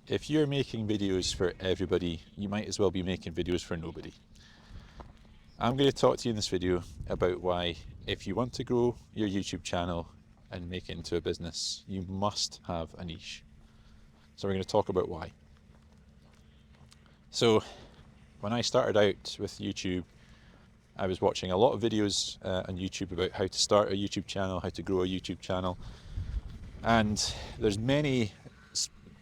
if you're making videos for everybody, you might as well be making videos for nobody. I'm going to talk to you in this video about why, if you want to grow your YouTube channel and make it into a business, you must have a niche. So we're going to talk about why. So when I started out with YouTube, I was watching a lot of videos on YouTube about how to start a YouTube channel, how to grow a YouTube channel. And there's many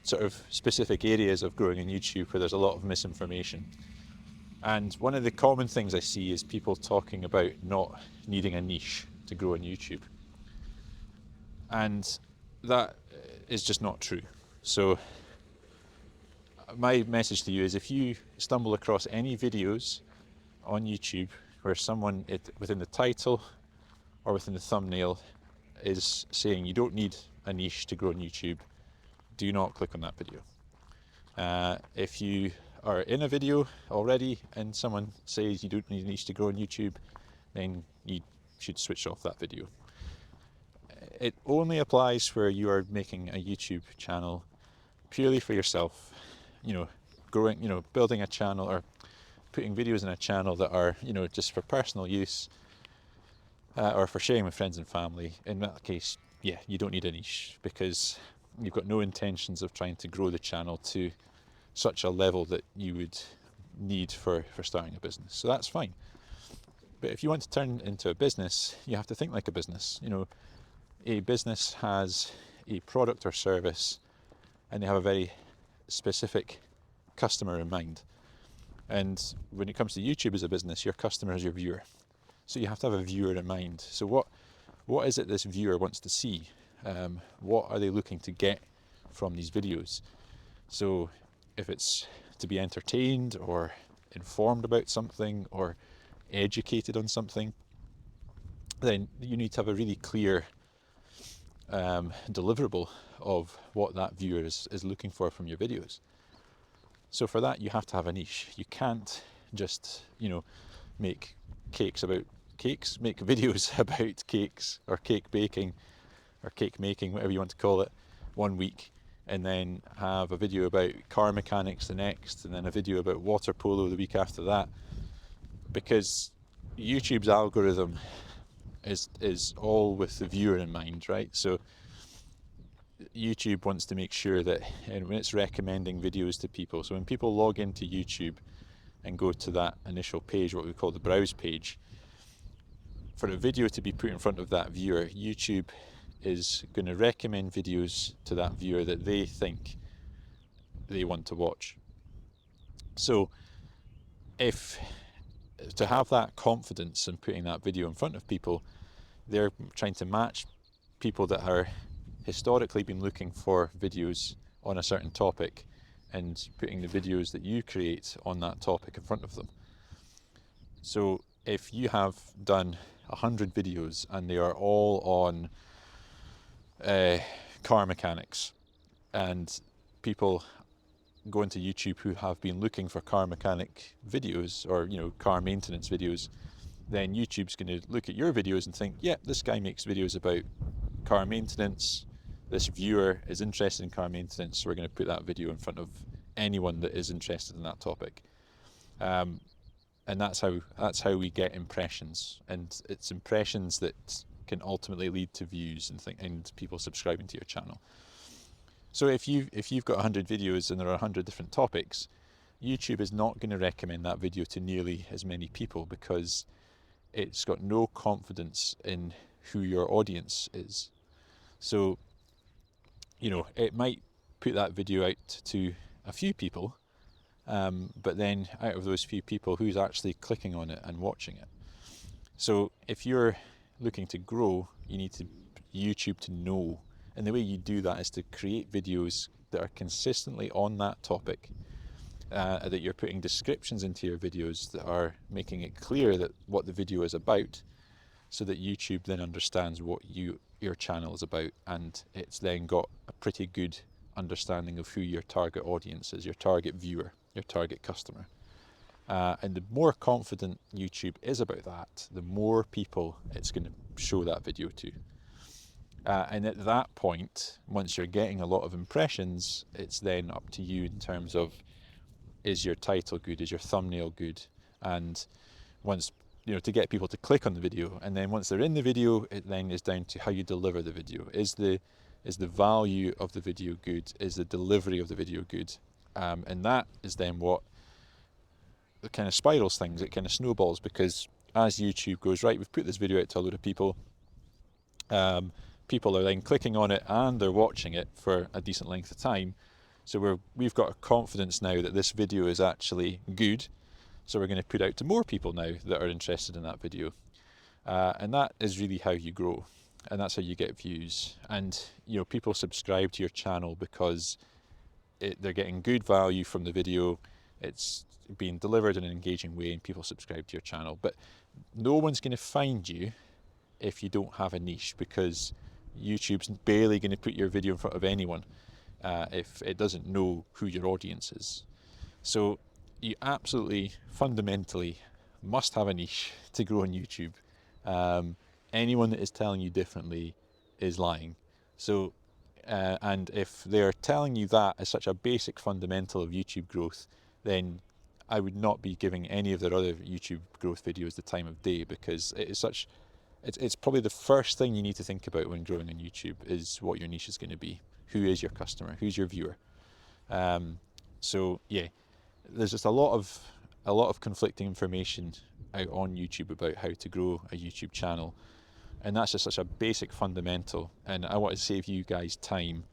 sort of specific areas of growing on YouTube where there's a lot of misinformation. And one of the common things I see is people talking about not needing a niche to grow on YouTube. And that is just not true. So my message to you is, if you stumble across any videos on YouTube where someone within the title or within the thumbnail is saying you don't need a niche to grow on YouTube, do not click on that video. If you are in a video already and someone says you don't need a niche to grow on YouTube, then you should switch off that video. It only applies where you are making a YouTube channel purely for yourself, building a channel or putting videos in a channel that are, just for personal use or for sharing with friends and family. In that case, yeah, you don't need a niche, because you've got no intentions of trying to grow the channel to such a level that you would need for starting a business. So that's fine. But if you want to turn into a business, you have to think like a business. A business has a product or service, and they have a very specific customer in mind. And when it comes to YouTube as a business, your customer is your viewer. So you have to have a viewer in mind. So what is it this viewer wants to see? What are they looking to get from these videos? So if it's to be entertained or informed about something or educated on something, then you need to have a really clear deliverable of what that viewer is looking for from your videos. So for that, you have to have a niche. You can't just, make make videos about cakes or cake baking or cake making, whatever you want to call it, one week, and then have a video about car mechanics the next, and then a video about water polo the week after that, because YouTube's algorithm is all with the viewer in mind, right? So YouTube wants to make sure that, and when it's recommending videos to people, so when people log into YouTube and go to that initial page, what we call the browse page, for a video to be put in front of that viewer, YouTube is going to recommend videos to that viewer that they think they want to watch. So if to have that confidence in putting that video in front of people, they're trying to match people that are historically been looking for videos on a certain topic and putting the videos that you create on that topic in front of them. So if you have done 100 videos and they are all on car mechanics, and people go into YouTube who have been looking for car mechanic videos or car maintenance videos, then YouTube's going to look at your videos and think, yeah, this guy makes videos about car maintenance, this viewer is interested in car maintenance, so we're going to put that video in front of anyone that is interested in that topic. And that's how we get impressions, and it's impressions that can ultimately lead to views and people subscribing to your channel. So if you've got 100 videos and there are 100 different topics, YouTube is not going to recommend that video to nearly as many people, because it's got no confidence in who your audience is. So, it might put that video out to a few people, but then out of those few people, who's actually clicking on it and watching it? So if you're looking to grow, you need YouTube to know. And the way you do that is to create videos that are consistently on that topic, that you're putting descriptions into your videos that are making it clear that what the video is about, so that YouTube then understands what your channel is about, and it's then got a pretty good understanding of who your target audience is, your target viewer, your target customer. And the more confident YouTube is about that, the more people it's going to show that video to. And at that point, once you're getting a lot of impressions, it's then up to you in terms of, is your title good, is your thumbnail good, and once, to get people to click on the video, and then once they're in the video, it then is down to how you deliver the video. Is the value of the video good? Is the delivery of the video good? And that is then what kind of spirals things. It kind of snowballs, because as YouTube goes, right, we've put this video out to a load of people. People are then clicking on it and they're watching it for a decent length of time. So we've got a confidence now that this video is actually good. So we're going to put out to more people now that are interested in that video. And that is really how you grow. And that's how you get views. And, people subscribe to your channel because they're getting good value from the video. It's being delivered in an engaging way, and people subscribe to your channel. But no one's going to find you if you don't have a niche, because YouTube's barely going to put your video in front of anyone if it doesn't know who your audience is. So you absolutely, fundamentally must have a niche to grow on YouTube. Anyone that is telling you differently is lying. So, and if they're telling you that as such a basic fundamental of YouTube growth, then I would not be giving any of their other YouTube growth videos the time of day, because it is such, it's probably the first thing you need to think about when growing on YouTube, is what your niche is going to be. Who is your customer? Who's your viewer? So yeah, there's just a lot of conflicting information out on YouTube about how to grow a YouTube channel, and that's just such a basic fundamental. And I want to save you guys time,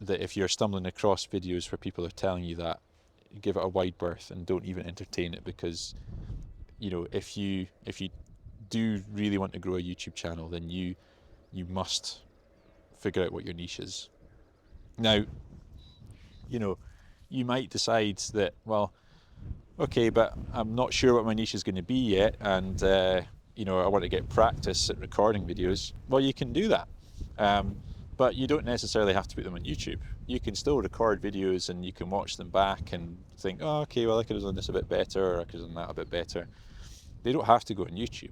that if you're stumbling across videos where people are telling you that, give it a wide berth and don't even entertain it, because if you do really want to grow a YouTube channel, then you must figure out what your niche is. Now, you might decide that, well, okay, but I'm not sure what my niche is going to be yet, and I want to get practice at recording videos. Well, you can do that, but you don't necessarily have to put them on YouTube. You can still record videos, and you can watch them back and think, oh, okay, well, I could have done this a bit better, or I could have done that a bit better. They don't have to go on YouTube.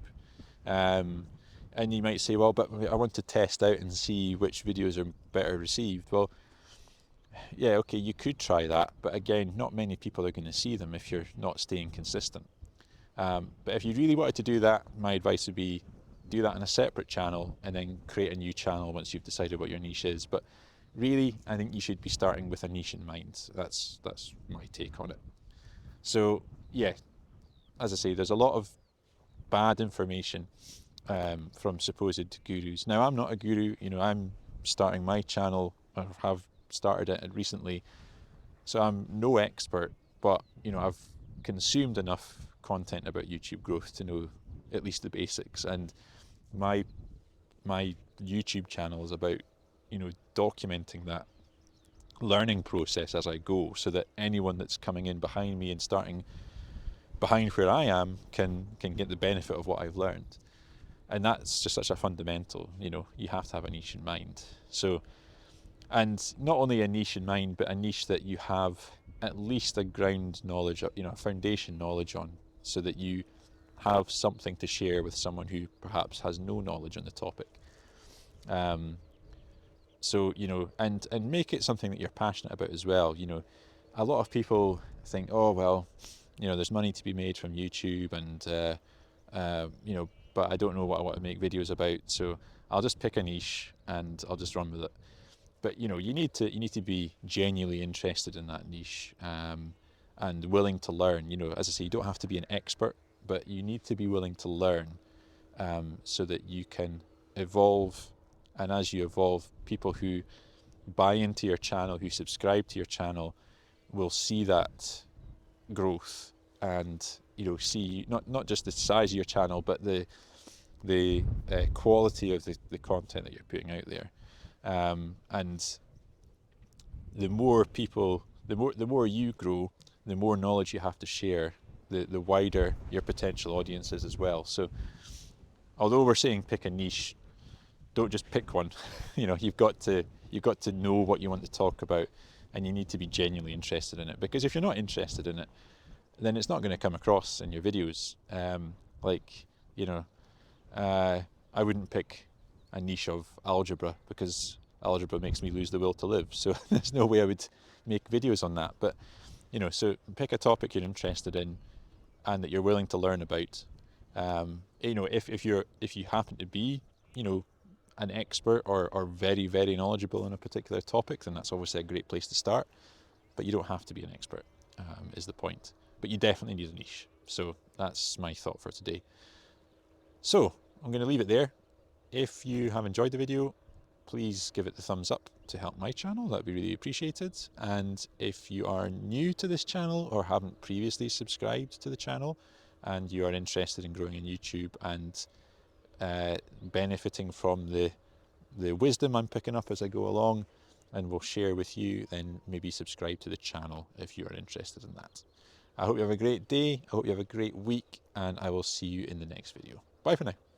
And you might say, well, but I want to test out and see which videos are better received. Well, yeah, okay, you could try that, but again, not many people are going to see them if you're not staying consistent. But if you really wanted to do that, my advice would be, do that on a separate channel, and then create a new channel once you've decided what your niche is. But really, I think you should be starting with a niche in mind. That's my take on it. So yeah, as I say, there's a lot of bad information from supposed gurus. Now, I'm not a guru. I'm starting my channel, or have started it recently, so I'm no expert, but I've consumed enough content about YouTube growth to know at least the basics. And my YouTube channel is about documenting that learning process as I go, so that anyone that's coming in behind me and starting behind where I am can get the benefit of what I've learned. And that's just such a fundamental. You have to have a niche in mind. So, and not only a niche in mind, but a niche that you have at least a ground knowledge, a foundation knowledge on, so that you have something to share with someone who perhaps has no knowledge on the topic. So, and make it something that you're passionate about as well. A lot of people think, oh, well, there's money to be made from YouTube, and, but I don't know what I want to make videos about, so I'll just pick a niche and I'll just run with it. But you need to be genuinely interested in that niche, and willing to learn. As I say, you don't have to be an expert, but you need to be willing to learn, so that you can evolve. And as you evolve, people who buy into your channel, who subscribe to your channel, will see that growth, and see not just the size of your channel, but the quality of the content that you're putting out there. And the more people, the more you grow, the more knowledge you have to share, the wider your potential audience is as well. So although we're saying pick a niche, don't just pick one. You've got to know what you want to talk about, and you need to be genuinely interested in it. Because if you're not interested in it, then it's not going to come across in your videos. I wouldn't pick a niche of algebra, because algebra makes me lose the will to live. So there's no way I would make videos on that. But so pick a topic you're interested in and that you're willing to learn about. If you happen to be, an expert or very, very knowledgeable in a particular topic, then that's obviously a great place to start. But you don't have to be an expert, is the point. But you definitely need a niche. So that's my thought for today. So I'm going to leave it there. If you have enjoyed the video, please give it the thumbs up to help my channel. That'd be really appreciated. And if you are new to this channel or haven't previously subscribed to the channel and you are interested in growing on YouTube and benefiting from the wisdom I'm picking up as I go along and will share with you, then maybe subscribe to the channel if you are interested in that. I hope you have a great day. I hope you have a great week, and I will see you in the next video. Bye for now.